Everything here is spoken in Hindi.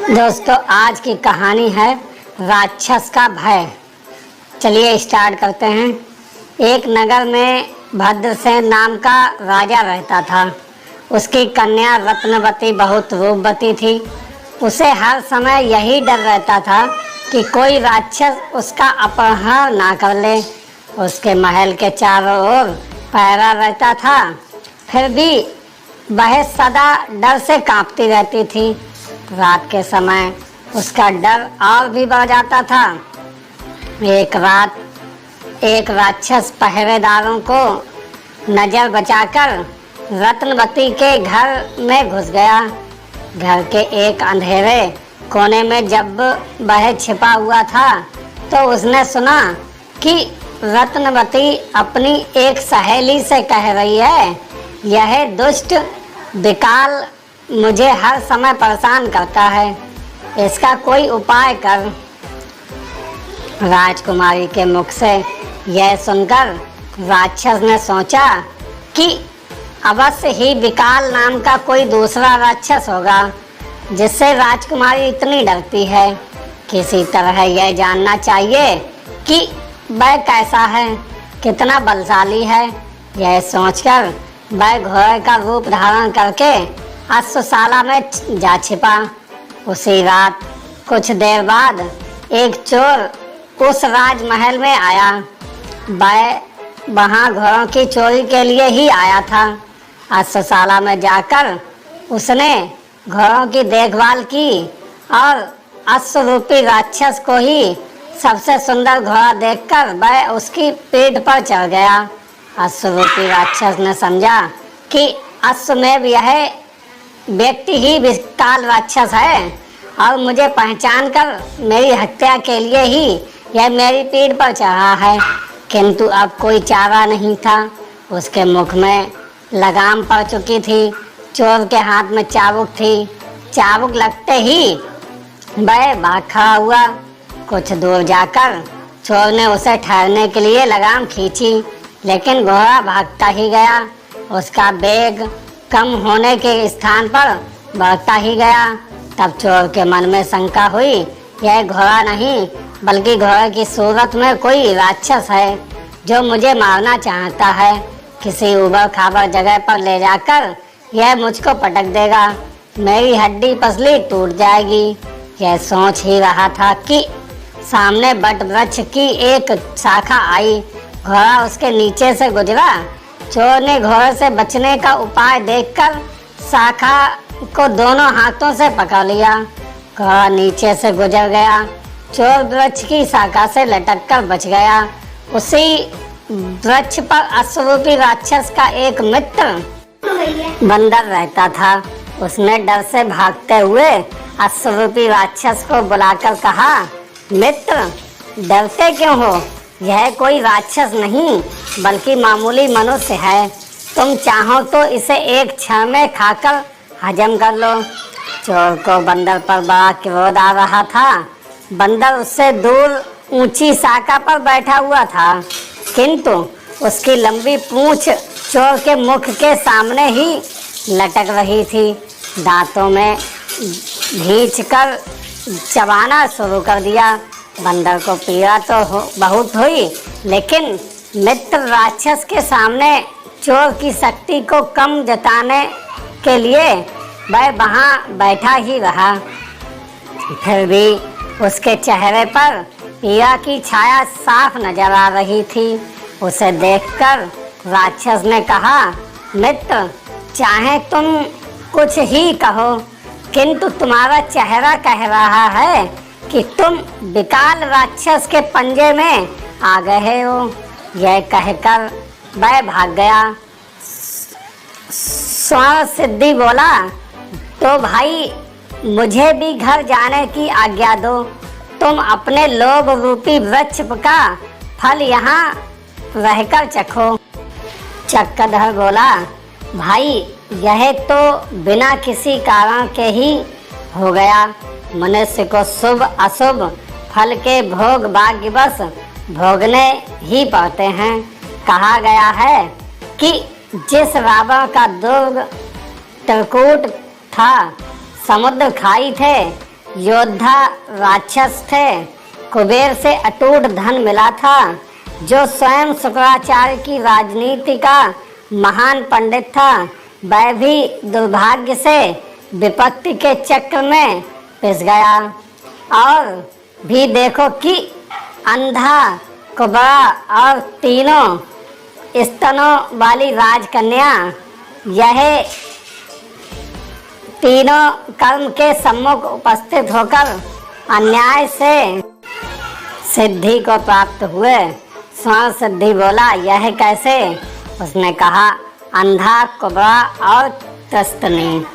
दोस्तों, आज की कहानी है राक्षस का भय। चलिए स्टार्ट करते हैं। एक नगर में भद्रसेन नाम का राजा रहता था। उसकी कन्या रत्नवती बहुत रूपवती थी। उसे हर समय यही डर रहता था कि कोई राक्षस उसका अपहरण ना कर ले। उसके महल के चारों ओर पहरा रहता था, फिर भी वह सदा डर से कांपती रहती थी। रात के समय उसका डर और भी बढ़ जाता था। एक रात एक राक्षस पहरेदारों को नजर बचाकर रत्नवती के घर में घुस गया। घर के एक अंधेरे कोने में जब वह छिपा हुआ था तो उसने सुना कि रत्नवती अपनी एक सहेली से कह रही है, यह दुष्ट विकाल मुझे हर समय परेशान करता है, इसका कोई उपाय कर। राजकुमारी के मुख से यह सुनकर राक्षस ने सोचा कि अवश्य ही विकाल नाम का कोई दूसरा राक्षस होगा जिससे राजकुमारी इतनी डरती है। किसी तरह यह जानना चाहिए कि वह कैसा है, कितना बलशाली है। यह सोचकर वह घोड़े का रूप धारण करके अश्वशाला में जा छिपा। उसी रात कुछ देर बाद एक चोर उस राजमहल में आया। वह वहाँ घोड़ों की चोरी के लिए ही आया था। अश्वशाला में जाकर उसने घोड़ों की देखभाल की और अश्वरूपी राक्षस को ही सबसे सुंदर घोड़ा देखकर वह उसकी पीठ पर चढ़ गया। अश्वरूपी राक्षस ने समझा कि अश्वमेव यह व्यक्ति ही विकाल राक्षस है और मुझे पहचान कर मेरी हत्या के लिए ही यह मेरी पीठ पर चढ़ा है। किंतु अब कोई चारा नहीं था। उसके मुख में लगाम पड़ चुकी थी। चोर के हाथ में चाबुक थी। चाबुक लगते ही वह भाग खड़ा हुआ। कुछ दूर जाकर चोर ने उसे ठहरने के लिए लगाम खींची, लेकिन घोड़ा भागता ही गया। उसका वेग कम होने के स्थान पर बढ़ता ही गया। तब चोर के मन में शंका हुई, यह घोड़ा नहीं बल्कि घोड़े की सूरत में कोई राक्षस है जो मुझे मारना चाहता है। किसी उबड़ खाबड़ जगह पर ले जाकर यह मुझको पटक देगा, मेरी हड्डी पसली टूट जाएगी। यह सोच ही रहा था कि सामने बट वृक्ष की एक शाखा आई। घोड़ा उसके नीचे से गुजरा। चोर ने घोड़े से बचने का उपाय देखकर शाखा को दोनों हाथों से पकड़ लिया। घोड़ा नीचे से गुजर गया। चोर वृक्ष की शाखा से लटक कर बच गया। उसी वृक्ष पर अश्वरूपी राक्षस का एक मित्र बंदर रहता था। उसने डर से भागते हुए अश्वरूपी राक्षस को बुलाकर कहा, मित्र, डरते क्यों हो? यह कोई राक्षस नहीं बल्कि मामूली मनुष्य है। तुम चाहो तो इसे एक क्षण में खाकर हजम कर लो। चोर को बंदर पर बड़ा क्रोध आ रहा था। बंदर उससे दूर ऊंची शाखा पर बैठा हुआ था, किंतु उसकी लंबी पूंछ चोर के मुख के सामने ही लटक रही थी। दांतों में खींचकर चबाना शुरू कर दिया। बंदर को पीड़ा तो बहुत हुई, लेकिन मित्र राक्षस के सामने चोर की शक्ति को कम जताने के लिए वह वहाँ बैठा ही रहा। फिर भी उसके चेहरे पर पीड़ा की छाया साफ नजर आ रही थी। उसे देखकर राक्षस ने कहा, मित्र, चाहे तुम कुछ ही कहो, किंतु तुम्हारा चेहरा कह रहा है कि तुम विकाल राक्षस के पंजे में आ गए हो। यह कहकर वह भाग गया। स्वर्ण सिद्धि बोला, तो भाई मुझे भी घर जाने की आज्ञा दो। तुम अपने लोभ रूपी वृक्ष का फल यहाँ रहकर चखो। चक्रधर बोला, भाई यह तो बिना किसी कारण के ही हो गया। मनुष्य को शुभ अशुभ फल के भोग भाग्यवश भोगने ही पड़ते हैं। कहा गया है कि जिस रावण का दुर्ग त्रिकूट था, समुद्र खाई थे, योद्धा राक्षस थे। कुबेर से अटूट धन मिला था, जो स्वयं शुक्राचार्य की राजनीति का महान पंडित था। वह भी दुर्भाग्य से विपत्ति के चक्र में पिस गया। और भी देखो कि अंधा, कुबरा और तीनों स्तनों वाली राजकन्या, यह तीनों कर्म के सम्मुख उपस्थित होकर अन्याय से सिद्धि को प्राप्त हुए। स्वर्ण सिद्धि बोला, यह कैसे? उसने कहा, अंधा, कुबरा और त्रस्तनी।